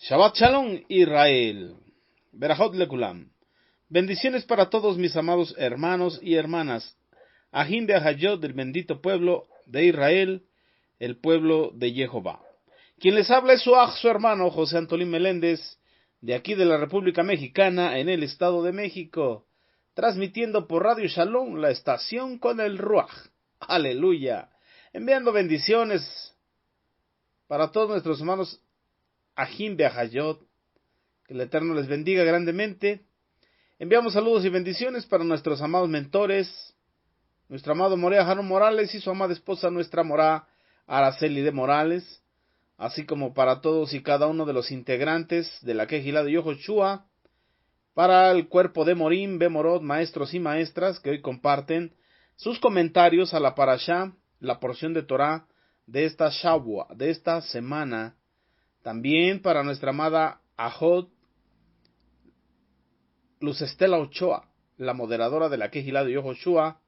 Shabbat Shalom Israel. Berajot Lekulam. Bendiciones para todos mis amados hermanos y hermanas. Ahim Beahayot del bendito pueblo de Israel, el pueblo de Jehová. Quien les habla es su hermano José Antolín Meléndez, de aquí de la República Mexicana, en el Estado de México, transmitiendo por Radio Shalom, la estación con el Ruach. Aleluya. Enviando bendiciones para todos nuestros hermanos Ahim Beahayot, que el Eterno les bendiga grandemente. Enviamos saludos y bendiciones para nuestros amados mentores, nuestro amado Morea Jano Morales y su amada esposa, nuestra Morá Araceli de Morales, así como para todos y cada uno de los integrantes de la Kehilá de Yehoshua, para el cuerpo de Morim, Bemorot, maestros y maestras que hoy comparten sus comentarios a la Parashá, la porción de Torah de esta Shavua, de esta semana. También para nuestra amada Ajot Luz Estela Ochoa, la moderadora de la Kehilá de Yehoshua,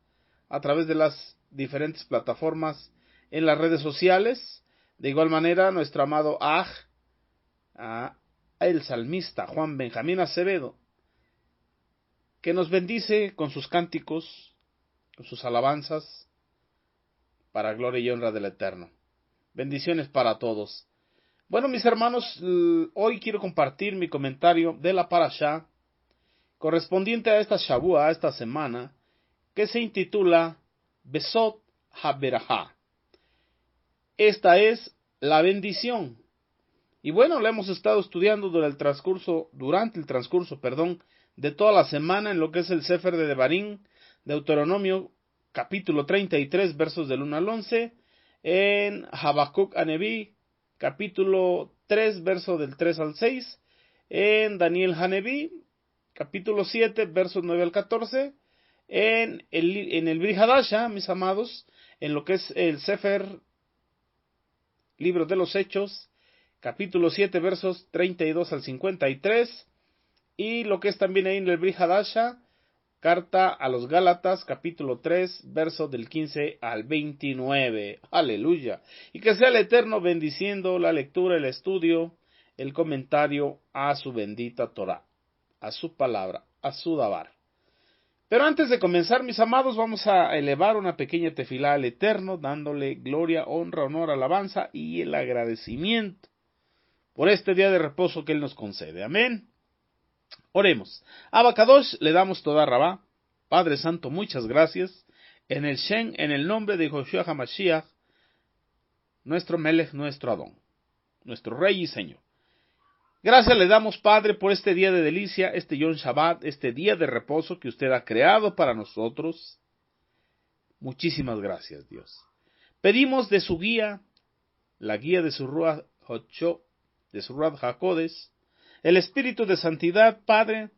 a través de las diferentes plataformas en las redes sociales. De igual manera, nuestro amado el salmista Juan Benjamín Acevedo, que nos bendice con sus cánticos, con sus alabanzas, para gloria y honra del Eterno. Bendiciones para todos. Bueno, mis hermanos, hoy quiero compartir mi comentario de la Parashá, correspondiente a esta Shavua, a esta semana, que se intitula Besot HaBerajá. Esta es la bendición. Y bueno, la hemos estado estudiando durante el transcurso de toda la semana en lo que es el Sefer de Devarim, Deuteronomio, capítulo 33, versos del 1 al 11, en Habacuc Haneví, capítulo 3, verso del 3 al 6, en Daniel Haneví, capítulo 7, versos 9 al 14, en el Brit Hadasha, mis amados, en lo que es el Sefer, libro de los Hechos, capítulo 7, versos 32 al 53, y lo que es también ahí en el Brit Hadasha, carta a los Gálatas, capítulo 3, verso del 15 al 29. Aleluya. Y que sea el Eterno bendiciendo la lectura, el estudio, el comentario a su bendita Torah, a su palabra, a su davar. Pero antes de comenzar, mis amados, vamos a elevar una pequeña tefilá al Eterno, dándole gloria, honra, honor, alabanza y el agradecimiento por este día de reposo que Él nos concede. Amén. Oremos. Abba Kadosh, le damos toda Rabá. Padre Santo, muchas gracias. En el Shen, en el nombre de Joshua HaMashiach, nuestro Melech, nuestro Adón, nuestro Rey y Señor. Gracias le damos, Padre, por este día de delicia, este Yom Shabbat, este día de reposo que usted ha creado para nosotros. Muchísimas gracias, Dios. Pedimos de su guía, la guía de su Ruach HaKodesh, el Espíritu de Santidad, Padre,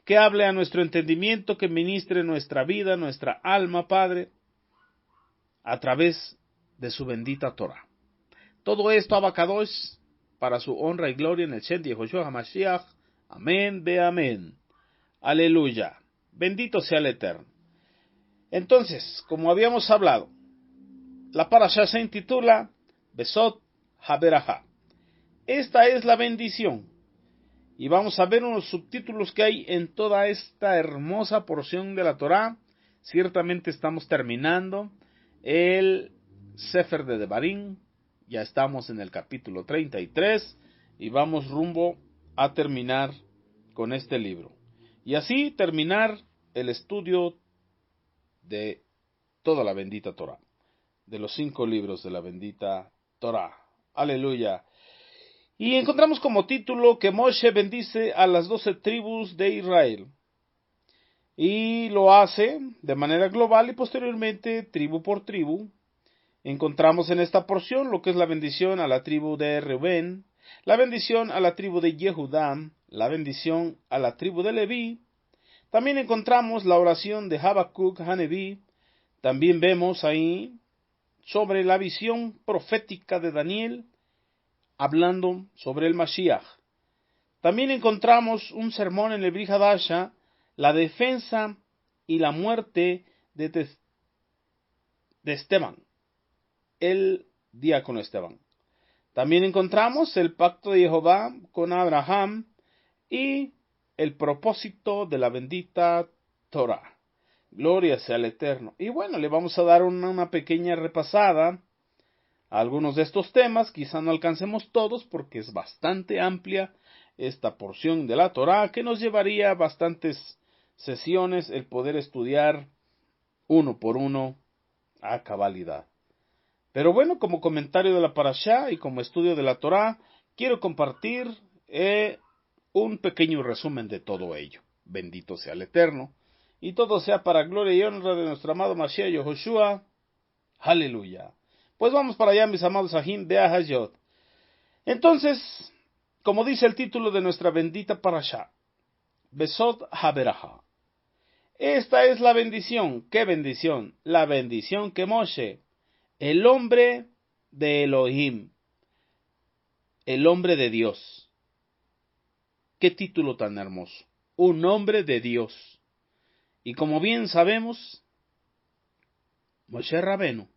que hable a nuestro entendimiento, que ministre nuestra vida, nuestra alma, Padre, a través de su bendita Torah. Todo esto, Abba Kadosh, para su honra y gloria en el Shem de Yehoshua HaMashiach. Amén, ve amén. Aleluya. Bendito sea el Eterno. Entonces, como habíamos hablado, la parashá se intitula Besot HaBerajá. Esta es la bendición. Y vamos a ver unos subtítulos que hay en toda esta hermosa porción de la Torá. Ciertamente estamos terminando el Sefer de Devarim. Ya estamos en el capítulo 33 y vamos rumbo a terminar con este libro. Y así terminar el estudio de toda la bendita Torá, de los 5 libros de la bendita Torá. Aleluya. Y encontramos como título que Moshe bendice a las 12 tribus de Israel. Y lo hace de manera global y posteriormente tribu por tribu. Encontramos en esta porción lo que es la bendición a la tribu de Reuben, la bendición a la tribu de Yehudá, la bendición a la tribu de Leví. También encontramos la oración de Habacuc Haneví. También vemos ahí sobre la visión profética de Daniel, hablando sobre el Mashiach. También encontramos un sermón en el Brit Hadasha, la defensa y la muerte de Esteban, el diácono Esteban. También encontramos el pacto de Jehová con Abraham y el propósito de la bendita Torah. Gloria sea al Eterno. Y bueno, le vamos a dar una pequeña repasada a algunos de estos temas. Quizá no alcancemos todos porque es bastante amplia esta porción de la Torah, que nos llevaría bastantes sesiones el poder estudiar uno por uno a cabalidad. Pero bueno, como comentario de la Parashá y como estudio de la Torah, quiero compartir un pequeño resumen de todo ello. Bendito sea el Eterno, y todo sea para gloria y honra de nuestro amado Mashiach Yahushua. Aleluya. Pues vamos para allá, mis amados Ahim Be'ahayot. Entonces, como dice el título de nuestra bendita Parashá, Besod HaBeraha. Esta es la bendición. ¿Qué bendición? La bendición que Moshe, el hombre de Elohim, el hombre de Dios. Qué título tan hermoso. Un hombre de Dios. Y como bien sabemos, Moshe Rabenu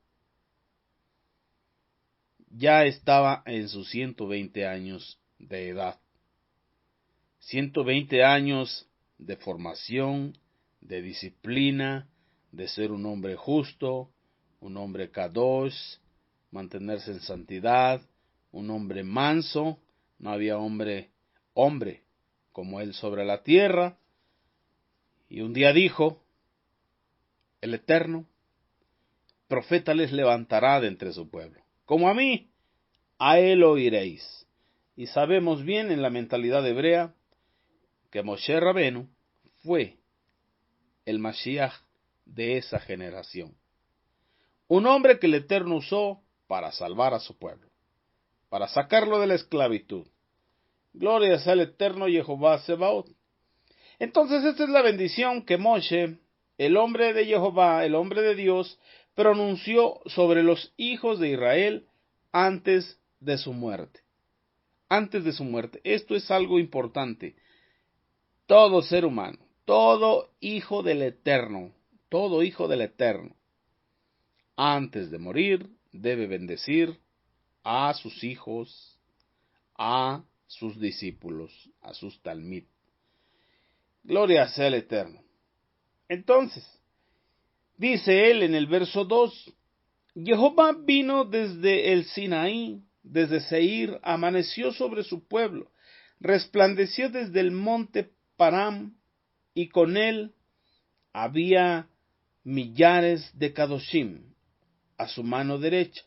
ya estaba en sus 120 años de edad. 120 años de formación, de disciplina, de ser un hombre justo, un hombre kadosh, mantenerse en santidad, un hombre manso. No había hombre como él sobre la tierra. Y un día dijo, el Eterno, profeta les levantará de entre su pueblo. Como a mí, a él oiréis. Y sabemos bien en la mentalidad hebrea que Moshe Rabenu fue el Mashiach de esa generación. Un hombre que el Eterno usó para salvar a su pueblo, para sacarlo de la esclavitud. Gloria sea al Eterno Jehová Sebaot. Entonces esta es la bendición que Moshe, el hombre de Jehová, el hombre de Dios, pronunció sobre los hijos de Israel antes de su muerte. Antes de su muerte. Esto es algo importante. Todo ser humano, todo hijo del Eterno, antes de morir, debe bendecir a sus hijos, a sus discípulos, a sus talmid. Gloria sea al Eterno. Entonces, dice él en el verso 2, Jehová vino desde el Sinaí, desde Seir, amaneció sobre su pueblo, resplandeció desde el monte Param, y con él había millares de Kadoshim a su mano derecha.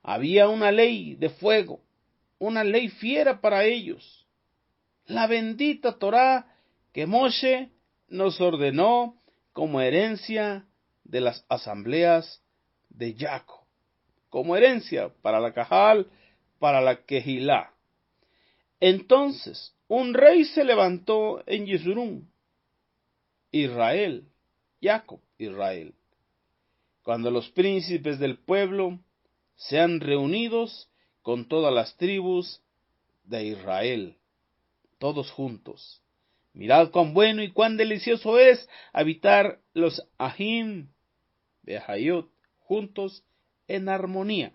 Había una ley de fuego, una ley fiera para ellos. La bendita Torá que Moshe nos ordenó como herencia de las asambleas de Jacob, como herencia para la Cajal, para la Kehilá. Entonces, un rey se levantó en Yesurún, Israel, Jacob, Israel. Cuando los príncipes del pueblo sean reunidos con todas las tribus de Israel, todos juntos. Mirad cuán bueno y cuán delicioso es habitar los Ahim de Hayot juntos en armonía,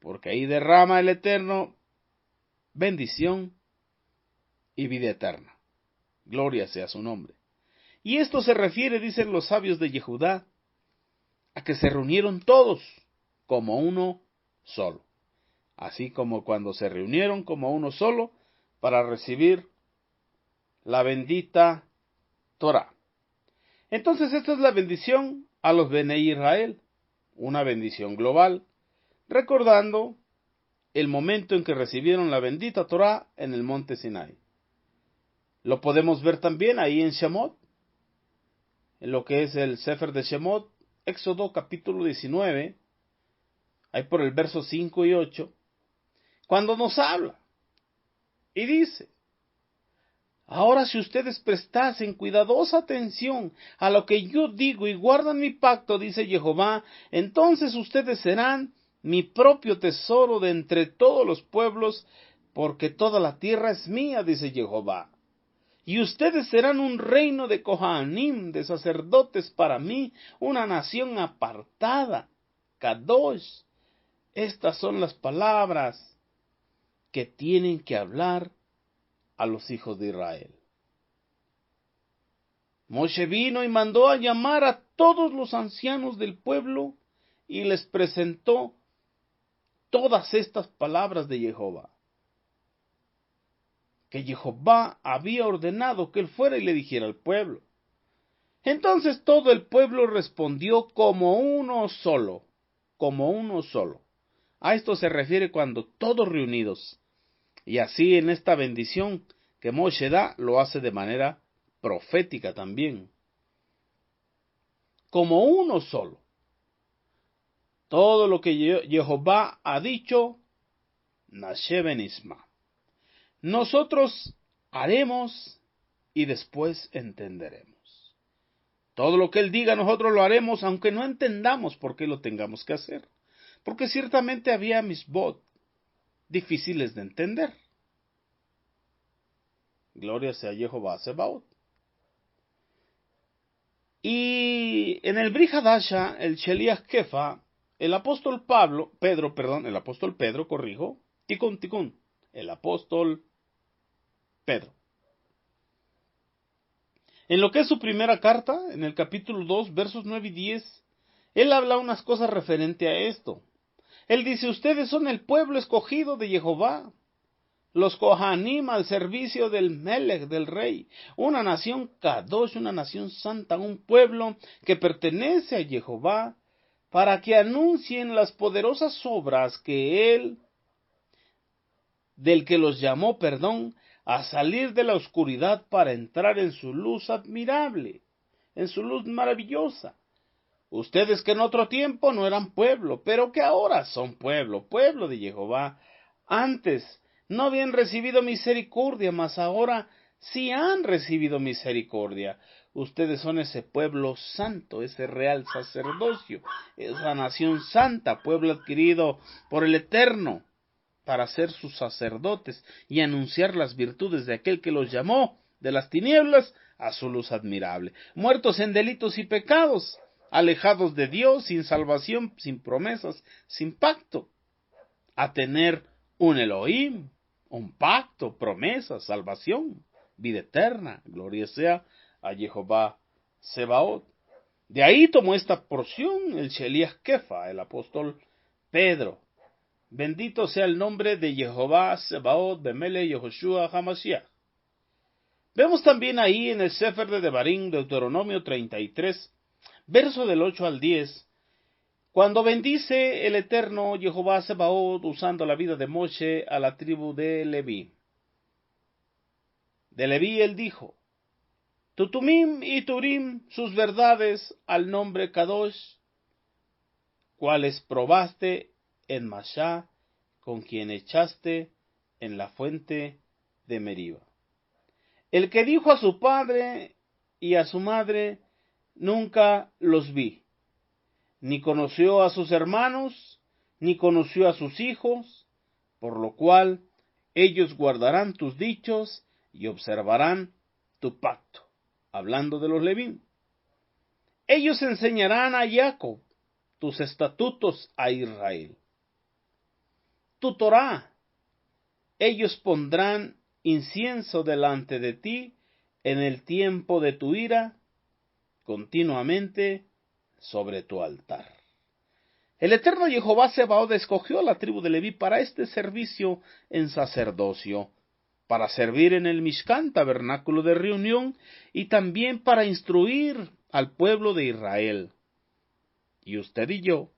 porque ahí derrama el Eterno bendición y vida eterna. Gloria sea su nombre. Y esto se refiere, dicen los sabios de Yehudá, a que se reunieron todos como uno solo, así como cuando se reunieron como uno solo para recibir la bendita Torah. Entonces esta es la bendición a los Benei Israel, una bendición global, recordando el momento en que recibieron la bendita Torah en el monte Sinai. Lo podemos ver también ahí en Shemot, en lo que es el Sefer de Shemot, Éxodo capítulo 19, ahí por el verso 5 y 8, cuando nos habla y dice, ahora si ustedes prestasen cuidadosa atención a lo que yo digo y guardan mi pacto, dice Jehová, entonces ustedes serán mi propio tesoro de entre todos los pueblos, porque toda la tierra es mía, dice Jehová. Y ustedes serán un reino de Kohanim, de sacerdotes para mí, una nación apartada, Kadosh, Estas son las palabras que tienen que hablar a los hijos de Israel. Moshe vino y mandó a llamar a todos los ancianos del pueblo y les presentó todas estas palabras de Jehová, que Jehová había ordenado que él fuera y le dijera al pueblo. Entonces todo el pueblo respondió como uno solo, como uno solo. A esto se refiere cuando todos reunidos. Y así en esta bendición que Moshe da, lo hace de manera profética también. Como uno solo. Todo lo que Jehová ha dicho, Nashe ben Isma. Nosotros haremos y después entenderemos. Todo lo que él diga nosotros lo haremos, aunque no entendamos por qué lo tengamos que hacer. Porque ciertamente había misbot difíciles de entender. Gloria sea Jehová Sebaot. Y en el Brit Hadasha, el Sheliach Kefa, el apóstol Pedro, Tikun, el apóstol Pedro. En lo que es su primera carta, en el capítulo 2, versos 9 y 10, él habla unas cosas referente a esto. Él dice, ustedes son el pueblo escogido de Jehová, los Kohanim al servicio del Melech, del rey, una nación Kadosh, una nación santa, un pueblo que pertenece a Jehová, para que anuncien las poderosas obras del que los llamó, a salir de la oscuridad para entrar en su luz admirable, en su luz maravillosa. Ustedes que en otro tiempo no eran pueblo, pero que ahora son pueblo de Jehová. Antes no habían recibido misericordia, mas ahora sí han recibido misericordia. Ustedes son ese pueblo santo, ese real sacerdocio, esa nación santa, pueblo adquirido por el Eterno, para ser sus sacerdotes y anunciar las virtudes de aquel que los llamó de las tinieblas a su luz admirable. Muertos en delitos y pecados, alejados de Dios, sin salvación, sin promesas, sin pacto, a tener un Elohim, un pacto, promesas, salvación, vida eterna. Gloria sea a Jehová Sebaot. De ahí tomó esta porción el Sheliach Kefa, el apóstol Pedro. Bendito sea el nombre de Jehová Sebaot, Bemele Yehoshua Hamashiach. Vemos también ahí en el Sefer de Devarim, Deuteronomio 33, verso del 8 al 10, cuando bendice el eterno Jehová Sebaot usando la vida de Moshe a la tribu de Leví. De Leví él dijo, Tutumim y Turim, sus verdades al nombre Kadosh, cuales probaste en Mashá, con quien echaste en la fuente de Meriba. El que dijo a su padre y a su madre, nunca los vi, ni conoció a sus hermanos, ni conoció a sus hijos, por lo cual ellos guardarán tus dichos y observarán tu pacto. Hablando de los Levín. Ellos enseñarán a Jacob tus estatutos a Israel. Tu Torá, ellos pondrán incienso delante de ti en el tiempo de tu ira, continuamente sobre tu altar. El eterno Jehová Sebaot escogió a la tribu de Leví para este servicio en sacerdocio, para servir en el Mishkan, tabernáculo de reunión, y también para instruir al pueblo de Israel. Y usted y yo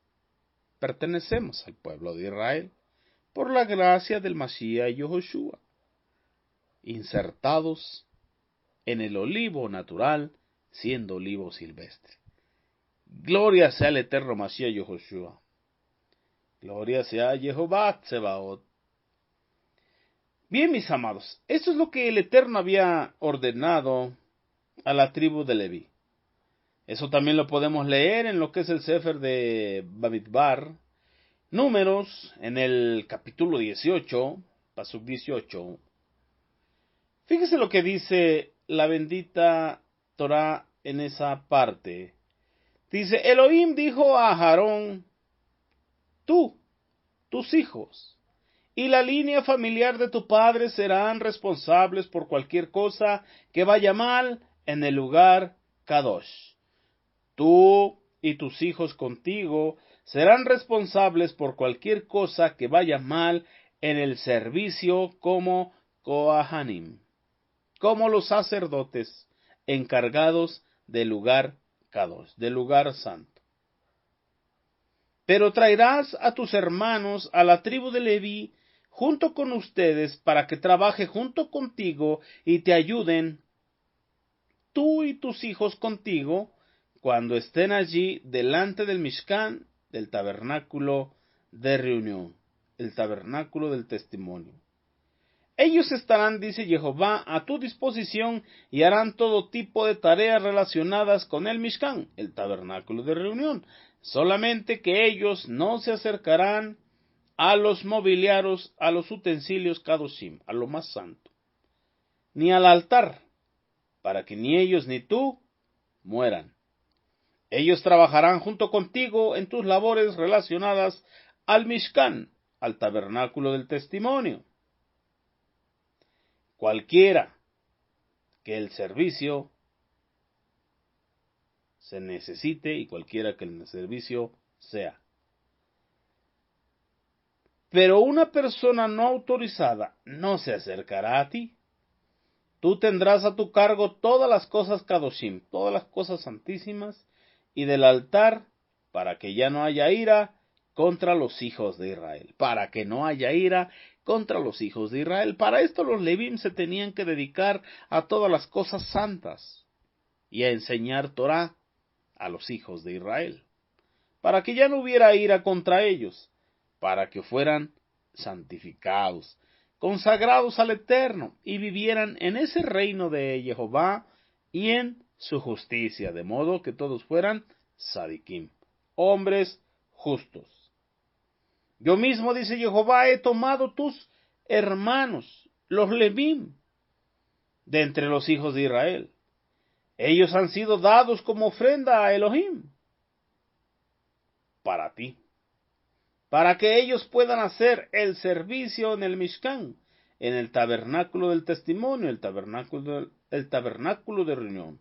pertenecemos al pueblo de Israel, por la gracia del Mashiach Yehoshua, insertados en el olivo natural, siendo olivo silvestre. Gloria sea al eterno Mashiach Yehoshua. Gloria sea a Jehová Tsebaot. Bien, mis amados, esto es lo que el Eterno había ordenado a la tribu de Leví. Eso también lo podemos leer en lo que es el Sefer de Bamidbar, Números, en el capítulo 18, pasuk 18. Fíjese lo que dice la bendita Torá en esa parte. Dice, Elohim dijo a Aarón, tú tus hijos y la línea familiar de tu padre serán responsables por cualquier cosa que vaya mal en el lugar Kadosh. Tú y tus hijos contigo serán responsables por cualquier cosa que vaya mal en el servicio como Kohanim, como los sacerdotes encargados del lugar Kadosh, del lugar santo. Pero traerás a tus hermanos a la tribu de Leví junto con ustedes para que trabaje junto contigo y te ayuden, tú y tus hijos contigo, cuando estén allí delante del Mishkan, del tabernáculo de reunión, el tabernáculo del testimonio. Ellos estarán, dice Jehová, a tu disposición y harán todo tipo de tareas relacionadas con el Mishkan, el tabernáculo de reunión, solamente que ellos no se acercarán a los mobiliarios, a los utensilios Kadoshim, a lo más santo, ni al altar, para que ni ellos ni tú mueran. Ellos trabajarán junto contigo en tus labores relacionadas al Mishkan, al tabernáculo del testimonio. Cualquiera que el servicio se necesite y cualquiera que el servicio sea. Pero una persona no autorizada no se acercará a ti. Tú tendrás a tu cargo todas las cosas Kadoshim, todas las cosas santísimas, y del altar, para que ya no haya ira contra los hijos de Israel. Para que no haya ira contra los hijos de Israel. Para esto los Levim se tenían que dedicar a todas las cosas santas y a enseñar Torah a los hijos de Israel. Para que ya no hubiera ira contra ellos, para que fueran santificados, consagrados al Eterno, y vivieran en ese reino de Jehová y en su justicia, de modo que todos fueran sadikim, hombres justos. Yo mismo, dice Jehová, he tomado tus hermanos, los Levim, de entre los hijos de Israel. Ellos han sido dados como ofrenda a Elohim, para ti, para que ellos puedan hacer el servicio en el Mishkan, en el tabernáculo del testimonio, el tabernáculo de reunión.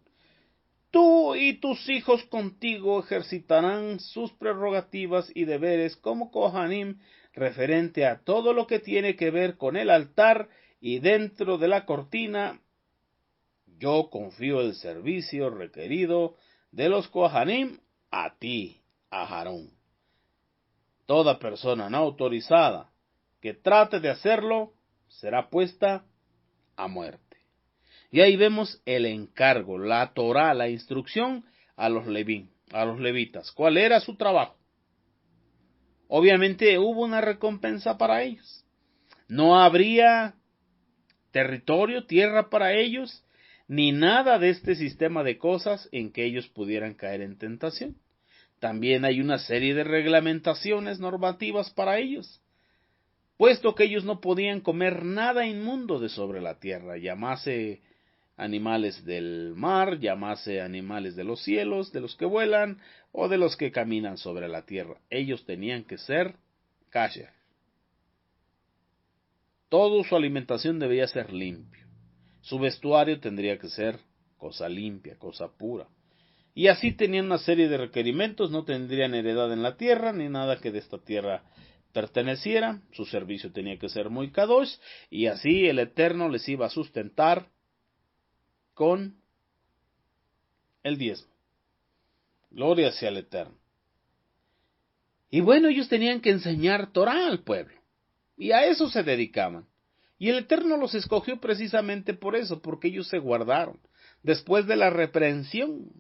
Tú y tus hijos contigo ejercitarán sus prerrogativas y deberes como Kohanim referente a todo lo que tiene que ver con el altar, y dentro de la cortina yo confío el servicio requerido de los Kohanim a ti, a Aarón. Toda persona no autorizada que trate de hacerlo será puesta a muerte. Y ahí vemos el encargo, la Torá, la instrucción a los levitas. ¿Cuál era su trabajo? Obviamente hubo una recompensa para ellos. No habría territorio, tierra para ellos, ni nada de este sistema de cosas en que ellos pudieran caer en tentación. También hay una serie de reglamentaciones normativas para ellos, puesto que ellos no podían comer nada inmundo de sobre la tierra, llamase animales del mar, llamase animales de los cielos, de los que vuelan o de los que caminan sobre la tierra. Ellos tenían que ser kasher. Toda su alimentación debía ser limpio. Su vestuario tendría que ser cosa limpia, cosa pura. Y así tenían una serie de requerimientos, no tendrían heredad en la tierra, ni nada que de esta tierra perteneciera. Su servicio tenía que ser muy kadosh, y así el Eterno les iba a sustentar con el diezmo. Gloria sea al Eterno. Y bueno, ellos tenían que enseñar Torah al pueblo, y a eso se dedicaban. Y el Eterno los escogió precisamente por eso, porque ellos se guardaron. Después de la reprensión,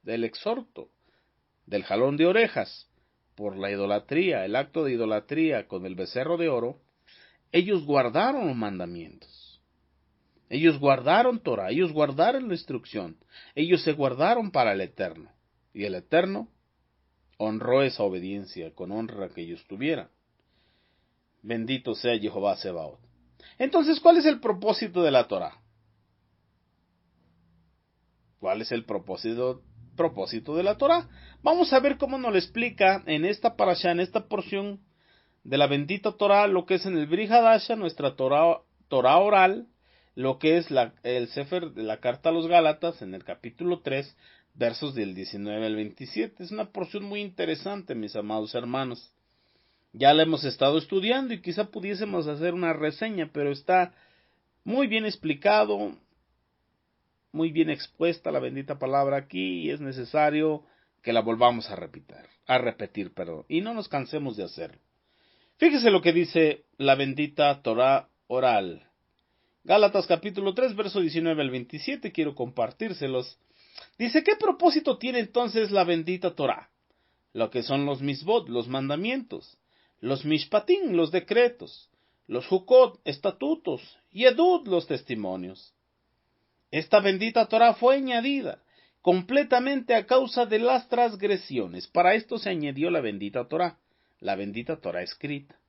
del exhorto, del jalón de orejas, por la idolatría, el acto de idolatría con el becerro de oro, ellos guardaron los mandamientos. Ellos guardaron Torah, ellos guardaron la instrucción, ellos se guardaron para el Eterno. Y el Eterno honró esa obediencia con honra que ellos tuvieran. Bendito sea Jehová Sebaot. Entonces, ¿cuál es el propósito de la Torah? ¿Cuál es el propósito de la Torah? Vamos a ver cómo nos lo explica en esta parashá, en esta porción de la bendita Torah, lo que es en el Brit Hadasha, nuestra Torah oral, lo que es el Sefer de la Carta a los Gálatas, en el capítulo 3, versos del 19 al 27. Es una porción muy interesante, mis amados hermanos. Ya la hemos estado estudiando y quizá pudiésemos hacer una reseña, pero está muy bien explicado, muy bien expuesta la bendita palabra aquí, y es necesario que la volvamos a repetir, y no nos cansemos de hacerlo. Fíjese lo que dice la bendita Torah oral. Gálatas capítulo 3, verso 19 al 27, quiero compartírselos. Dice, ¿qué propósito tiene entonces la bendita Torah? Lo que son los misbot, los mandamientos, los mishpatim, los decretos, los jukot, estatutos, y edud, los testimonios. Esta bendita Torah fue añadida completamente a causa de las transgresiones. Para esto se añadió la bendita Torah escrita.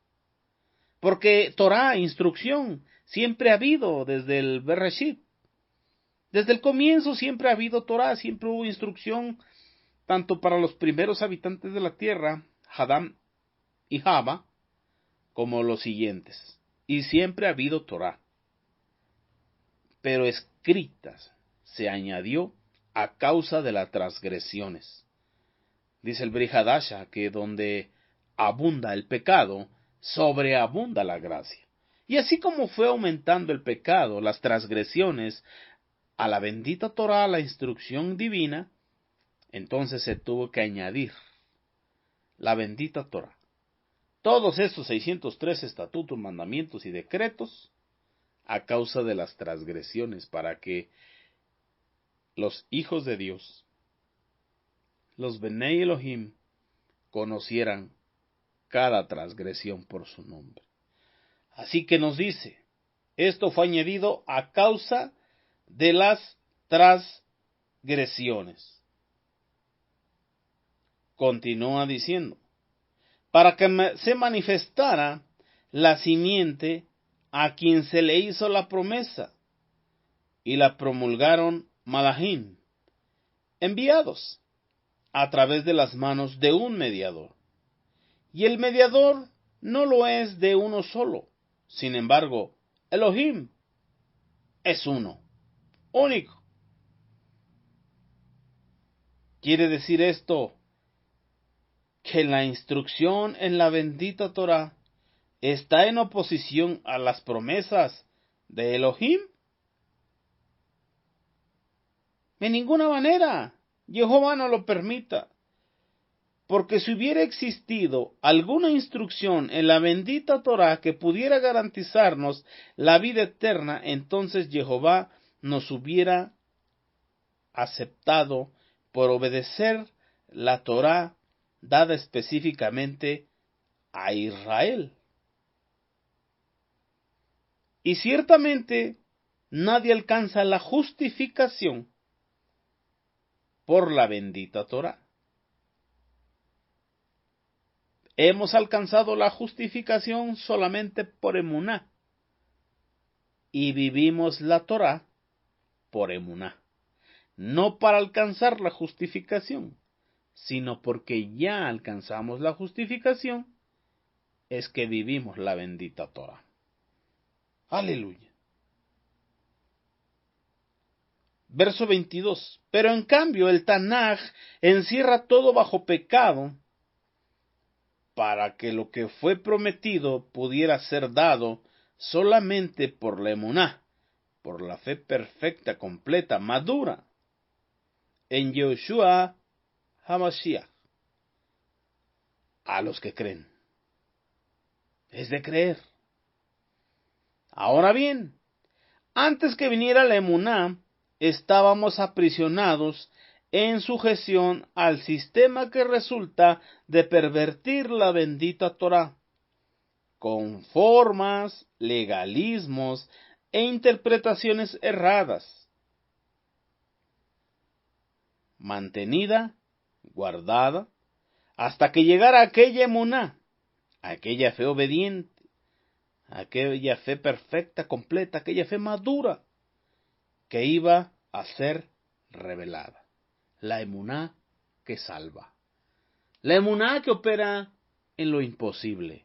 Porque Torah, instrucción, siempre ha habido desde el Bereshit. Desde el comienzo siempre ha habido Torah, siempre hubo instrucción, tanto para los primeros habitantes de la tierra, Adán y Java, como los siguientes. Y siempre ha habido Torah. Pero escritas se añadió a causa de las transgresiones. Dice el Brit Hadasha que donde abunda el pecado, sobreabunda la gracia. Y así como fue aumentando el pecado, las transgresiones, a la bendita Torah, la instrucción divina, entonces se tuvo que añadir la bendita Torah. Todos estos 603 estatutos, mandamientos y decretos, a causa de las transgresiones, para que los hijos de Dios, los Benei Elohim, conocieran cada transgresión por su nombre. Así que nos dice, esto fue añadido a causa de las transgresiones. Continúa diciendo, para que se manifestara la simiente a quien se le hizo la promesa, y la promulgaron malachim, enviados a través de las manos de un mediador. Y el mediador no lo es de uno solo. Sin embargo, Elohim es uno, único. Quiere decir esto que la instrucción en la bendita Torah está en oposición a las promesas de Elohim. De ninguna manera. Jehová no lo permita. Porque si hubiera existido alguna instrucción en la bendita Torah que pudiera garantizarnos la vida eterna, entonces Jehová nos hubiera aceptado por obedecer la Torah dada específicamente a Israel. Y ciertamente nadie alcanza la justificación por la bendita Torah. Hemos alcanzado la justificación solamente por emuná, y vivimos la Torah por emuná, no para alcanzar la justificación, sino porque ya alcanzamos la justificación, es que vivimos la bendita Torah. Aleluya. Verso 22. Pero en cambio el Tanaj encierra todo bajo pecado, para que lo que fue prometido pudiera ser dado solamente por la emuná, por la fe perfecta, completa, madura, en Yeshua HaMashiach, a los que creen. Es de creer. Ahora bien, antes que viniera la emuná, estábamos aprisionados en sujeción al sistema que resulta de pervertir la bendita Torah, con formas, legalismos e interpretaciones erradas, mantenida, guardada, hasta que llegara aquella emuná, aquella fe obediente, aquella fe perfecta, completa, aquella fe madura, que iba a ser revelada. La emuná que salva. La emuná que opera en lo imposible.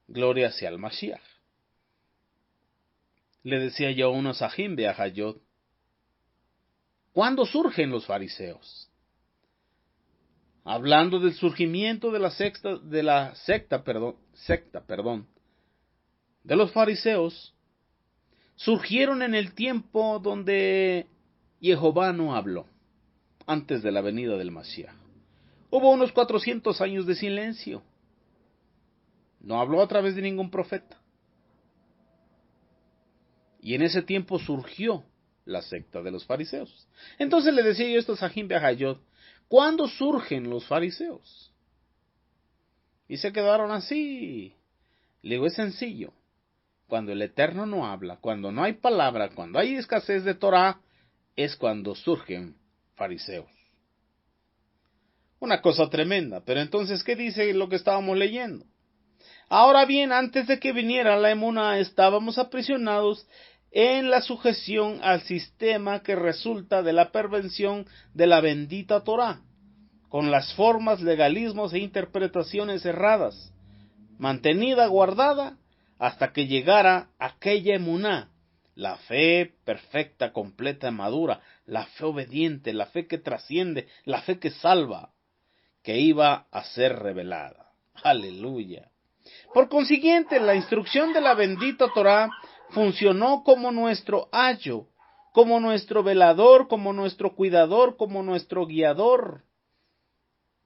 gloria sea al Mashiach. Le decía yo a unos Sahim de Ahayot, ¿cuándo surgen los fariseos? Hablando del surgimiento de la secta de los fariseos, surgieron en el tiempo donde Jehová no habló, antes de la venida del Mashiach. Hubo unos 400 años de silencio. No habló a través de ningún profeta. Y en ese tiempo surgió la secta de los fariseos. Entonces le decía yo esto a Sahim Behayot, ¿cuándo surgen los fariseos? Y se quedaron así. Le digo, es sencillo. Cuando el Eterno no habla, cuando no hay palabra, cuando hay escasez de Torah, es cuando surgen fariseos. Una cosa tremenda. Pero entonces, ¿qué dice lo que estábamos leyendo? Ahora bien, antes de que viniera la emuná, estábamos aprisionados en la sujeción al sistema que resulta de la pervención de la bendita Torah, con las formas, legalismos e interpretaciones erradas, mantenida guardada hasta que llegara aquella emuná, la fe perfecta, completa y madura, la fe obediente, la fe que trasciende, la fe que salva, que iba a ser revelada. Aleluya. Por consiguiente, la instrucción de la bendita Torah funcionó como nuestro ayo, como nuestro velador, como nuestro cuidador, como nuestro guiador,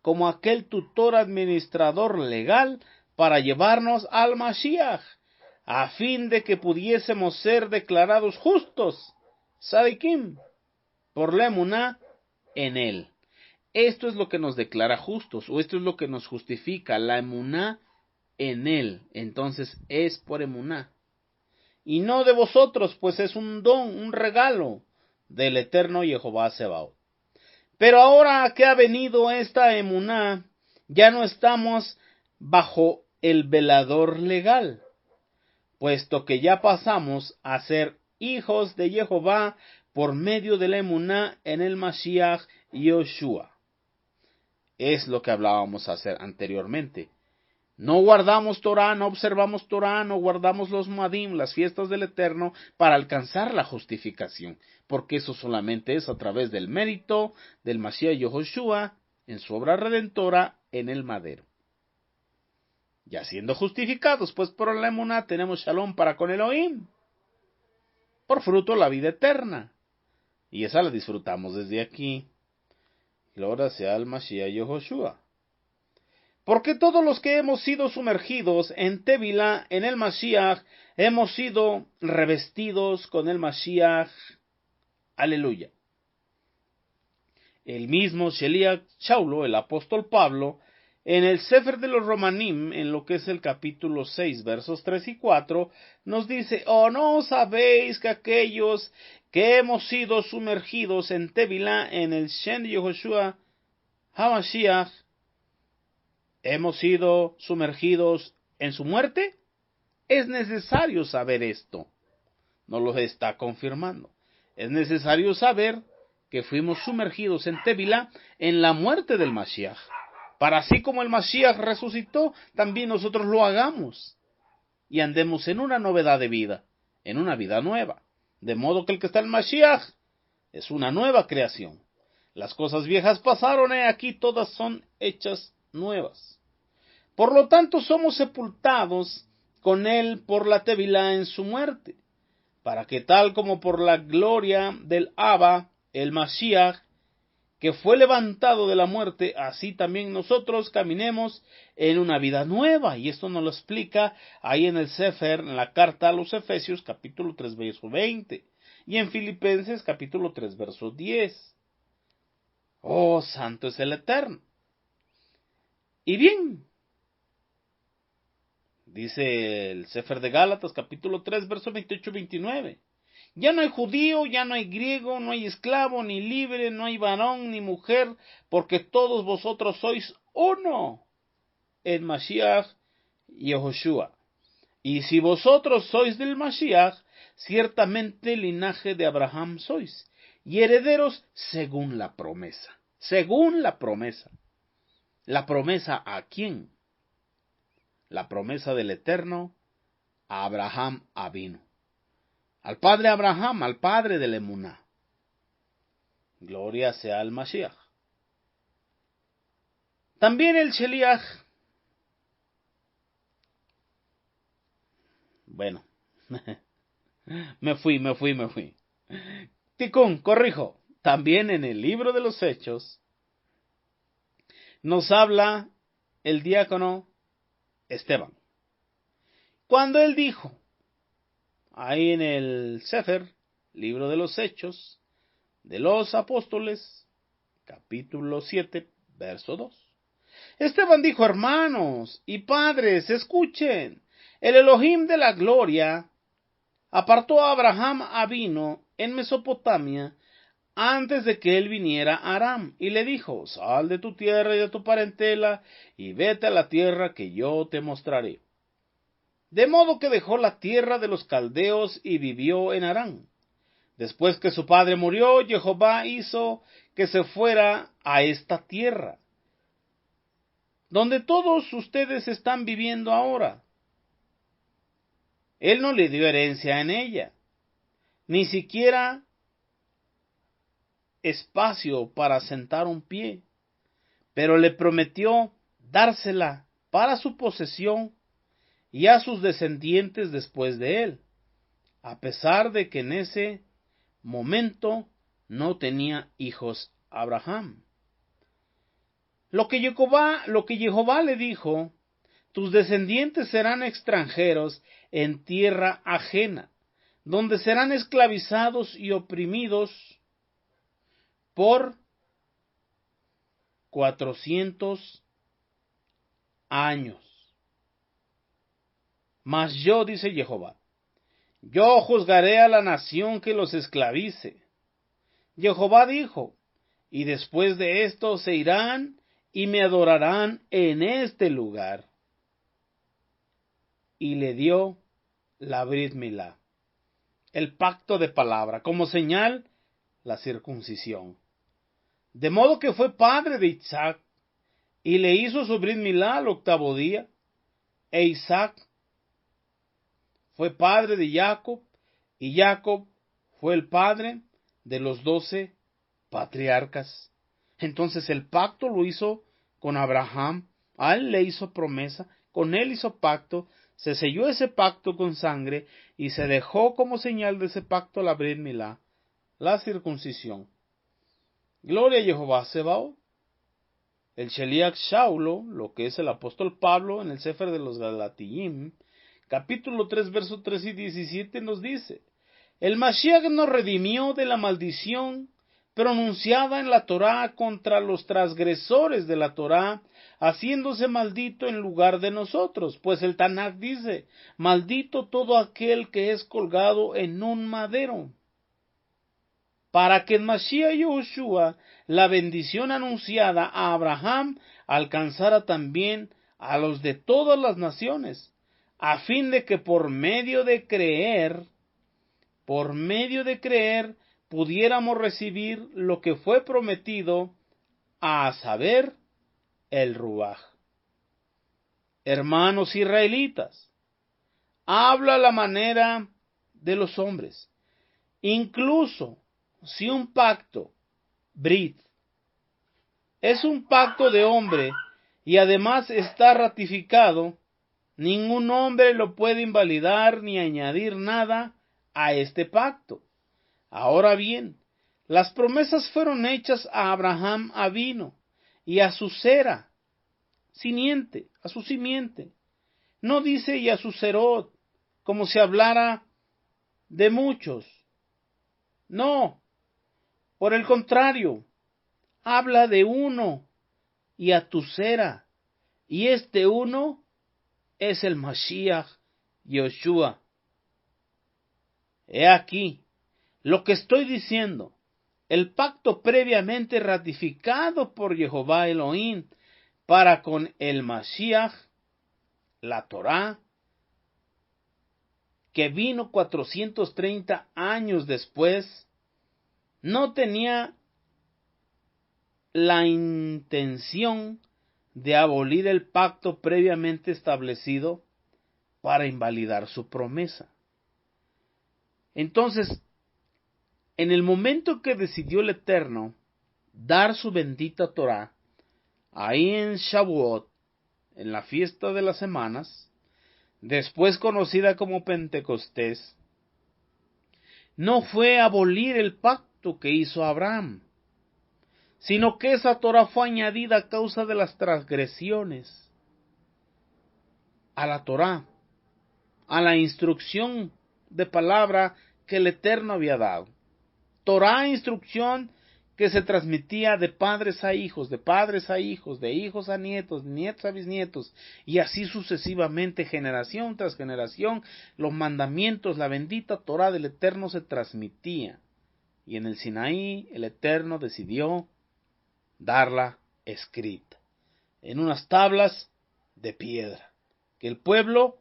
como aquel tutor administrador legal para llevarnos al Mashiach, a fin de que pudiésemos ser declarados justos, Sadikim, por la emuná en él. Esto es lo que nos declara justos, o esto es lo que nos justifica, la emuná en él. Entonces es por emuná. Y no de vosotros, pues es un don, un regalo del eterno Jehová Sebaot. Pero ahora que ha venido esta emuná, ya no estamos bajo el velador legal, puesto que ya pasamos a ser hijos de Jehová por medio de la emuná en el Mashiach Yoshua. Es lo que hablábamos anteriormente. No guardamos Torah, no observamos Torah, no guardamos los Moadim, las fiestas del Eterno, para alcanzar la justificación, porque eso solamente es a través del mérito del Mashiach Yoshua en su obra redentora en el madero. Ya siendo justificados, pues por la emuná tenemos shalom para con Elohim, por fruto la vida eterna, y esa la disfrutamos desde aquí. Gloria sea al Mashiach Yoshua. Porque todos los que hemos sido sumergidos en Tevilá, en el Mashiach, hemos sido revestidos con el Mashiach. Aleluya. El mismo Sheliach Shaulo, el apóstol Pablo, en el Sefer de los Romanim, en lo que es el capítulo 6, versos 3 y 4, nos dice, ¿o no sabéis que aquellos que hemos sido sumergidos en Tevilá, en el Shen de Yehoshua HaMashiach, hemos sido sumergidos en su muerte? Es necesario saber esto. No lo está confirmando. Es necesario saber que fuimos sumergidos en Tevilá en la muerte del Mashiach. Para así como el Mashiach resucitó, también nosotros lo hagamos. Y andemos en una novedad de vida, en una vida nueva. De modo que el que está en Mashiach es una nueva creación. Las cosas viejas pasaron, aquí todas son hechas nuevas. Por lo tanto, somos sepultados con él por la Tevilá en su muerte, para que tal como por la gloria del Abba, el Mashiach, que fue levantado de la muerte, así también nosotros caminemos en una vida nueva. Y esto nos lo explica ahí en el Sefer, en la carta a los Efesios, capítulo 3, verso 20, y en Filipenses, capítulo 3, verso 10. Oh, santo es el Eterno. Y bien, dice el Sefer de Gálatas, capítulo 3, verso 28-29. Ya no hay judío, ya no hay griego, no hay esclavo, ni libre, no hay varón, ni mujer, porque todos vosotros sois uno en Mashiach Yehoshua. Y si vosotros sois del Mashiach, ciertamente linaje de Abraham sois, y herederos según la promesa. Según la promesa. ¿La promesa a quién? la promesa del Eterno a Abraham Avinu, al padre Abraham, al padre del Emuná. Gloria sea al Mashiach. También el Sheliach, bueno, me fui. Ticún, corrijo. También en el libro de los Hechos nos habla el diácono Esteban. Cuando él dijo, ahí en el Sefer, libro de los Hechos de los Apóstoles, capítulo 7, verso 2. Esteban dijo, hermanos y padres, escuchen, el Elohim de la gloria apartó a Abraham Avino en Mesopotamia antes de que él viniera a Aram, y le dijo, sal de tu tierra y de tu parentela, y vete a la tierra que yo te mostraré. De modo que dejó la tierra de los caldeos y vivió en Aram. Después que su padre murió, Jehová hizo que se fuera a esta tierra, donde todos ustedes están viviendo ahora. Él no le dio herencia en ella, ni siquiera espacio para sentar un pie, pero le prometió dársela para su posesión y a sus descendientes después de él, a pesar de que en ese momento no tenía hijos Abraham. Lo que Jehová le dijo, tus descendientes serán extranjeros en tierra ajena, donde serán esclavizados y oprimidos por 400 años. Mas yo, dice Jehová, yo juzgaré a la nación que los esclavice. Jehová dijo, y después de esto se irán y me adorarán en este lugar. Y le dio la Brit Milá, el pacto de palabra, como señal, la circuncisión. De modo que fue padre de Isaac, y le hizo su Brit Milá al 8º día, e Isaac fue padre de Jacob, y Jacob fue el padre de los 12 patriarcas. Entonces el pacto lo hizo con Abraham, a él le hizo promesa, con él hizo pacto, se selló ese pacto con sangre, y se dejó como señal de ese pacto la Brit Milá, la circuncisión. Gloria a Jehová Sebaot. El Sheliach Shaulo, lo que es el apóstol Pablo en el Sefer de los Galatiyim, capítulo 3, versos 3 y 17 nos dice, el Mashiach nos redimió de la maldición pronunciada en la Torá contra los transgresores de la Torá, haciéndose maldito en lugar de nosotros, pues el Tanakh dice, maldito todo aquel que es colgado en un madero, para que en Mashiach Yahushua la bendición anunciada a Abraham alcanzara también a los de todas las naciones, a fin de que por medio de creer, pudiéramos recibir lo que fue prometido, a saber, el Ruaj. Hermanos israelitas, habla la manera de los hombres, incluso si un pacto, Brit, es un pacto de hombre y además está ratificado, ningún hombre lo puede invalidar ni añadir nada a este pacto. Ahora bien, las promesas fueron hechas a Abraham Avino y a su sera, simiente, a su simiente. No dice y a su serot, como si hablara de muchos. No, por el contrario, habla de uno y a tu sera, y este uno es el Mashiach Yoshua. He aquí lo que estoy diciendo, el pacto previamente ratificado por Jehová Elohim para con el Mashiach, la Torá, que vino 430 años después, no tenía la intención de abolir el pacto previamente establecido para invalidar su promesa. Entonces, en el momento que decidió el Eterno dar su bendita Torá, ahí en Shavuot, en la fiesta de las semanas, después conocida como Pentecostés, no fue abolir el pacto que hizo Abraham, sino que esa Torá fue añadida a causa de las transgresiones a la Torá, a la instrucción de palabra que el Eterno había dado. Torá, instrucción que se transmitía de padres a hijos, de padres a hijos, de hijos a nietos, nietos a bisnietos, y así sucesivamente, generación tras generación, los mandamientos, la bendita Torá del Eterno se transmitía. Y en el Sinaí, el Eterno decidió darla escrita, en unas tablas de piedra, que el pueblo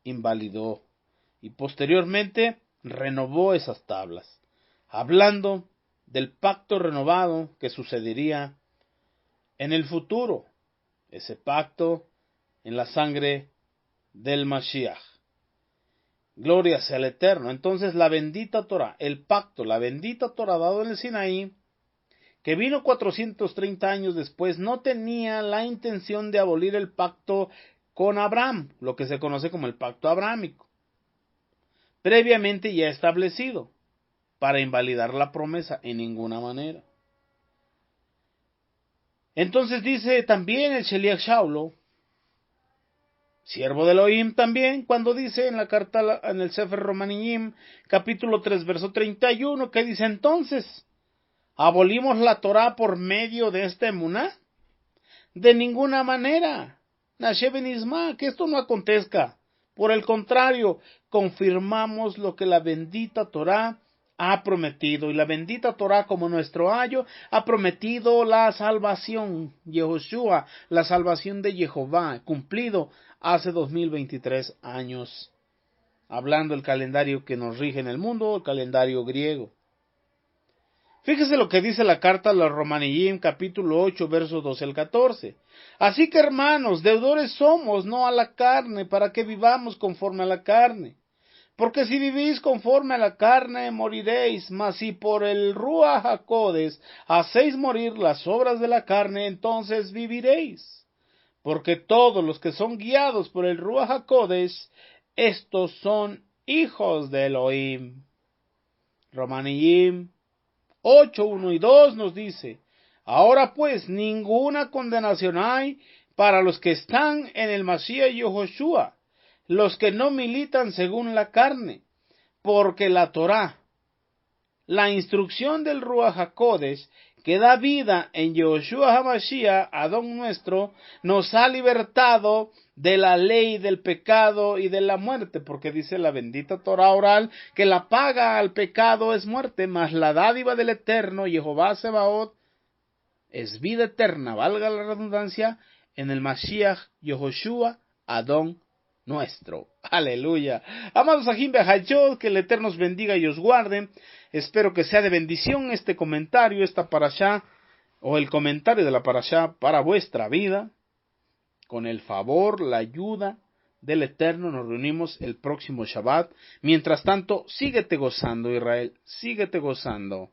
invalidó, y posteriormente renovó esas tablas, hablando del pacto renovado que sucedería en el futuro, ese pacto en la sangre del Mashiach. Gloria sea al Eterno. Entonces la bendita Torah, el pacto, la bendita Torah dado en el Sinaí, que vino 430 años después, no tenía la intención de abolir el pacto con Abraham, lo que se conoce como el pacto abrámico, previamente ya establecido, para invalidar la promesa en ninguna manera. Entonces dice también el Sheliach Shaulo, siervo de Elohim también, cuando dice en la carta, en el Sefer Romaniyim, capítulo 3, verso 31, que dice: entonces, ¿abolimos la Torá por medio de esta emuná? De ninguna manera. Nashe ben Isma, que esto no acontezca. Por el contrario, confirmamos lo que la bendita Torá ha prometido, y la bendita Torá, como nuestro ayo, ha prometido la salvación, Yehoshua, la salvación de Jehová, cumplido hace 2023 años, hablando el calendario que nos rige en el mundo, el calendario griego. Fíjese lo que dice la carta a los Romaniyim, capítulo 8, versos 12 al 14. Así que, hermanos, deudores somos, no a la carne, para que vivamos conforme a la carne. Porque si vivís conforme a la carne, moriréis, mas si por el Ruach HaKodesh hacéis morir las obras de la carne, entonces viviréis. Porque todos los que son guiados por el Ruach HaKodesh, estos son hijos de Elohim. Romaniyim 8, 1 y 2 nos dice: ahora pues, ninguna condenación hay para los que están en el Mashiach Yehoshua, los que no militan según la carne, porque la Torá, la instrucción del Ruach HaKodesh, que da vida en Yehoshua HaMashiach, Adón nuestro, nos ha libertado de la ley del pecado y de la muerte, porque dice la bendita Torá oral que la paga al pecado es muerte, mas la dádiva del Eterno, Jehová Sebaot, es vida eterna, valga la redundancia, en el Mashiach Yehoshua, Adón nuestro. Aleluya. Amados Ajim Behayot, que el Eterno os bendiga y os guarde. Espero que sea de bendición este comentario, esta parashá, o el comentario de la parashá para vuestra vida. Con el favor, la ayuda del Eterno, nos reunimos el próximo Shabbat. Mientras tanto, síguete gozando, Israel, síguete gozando.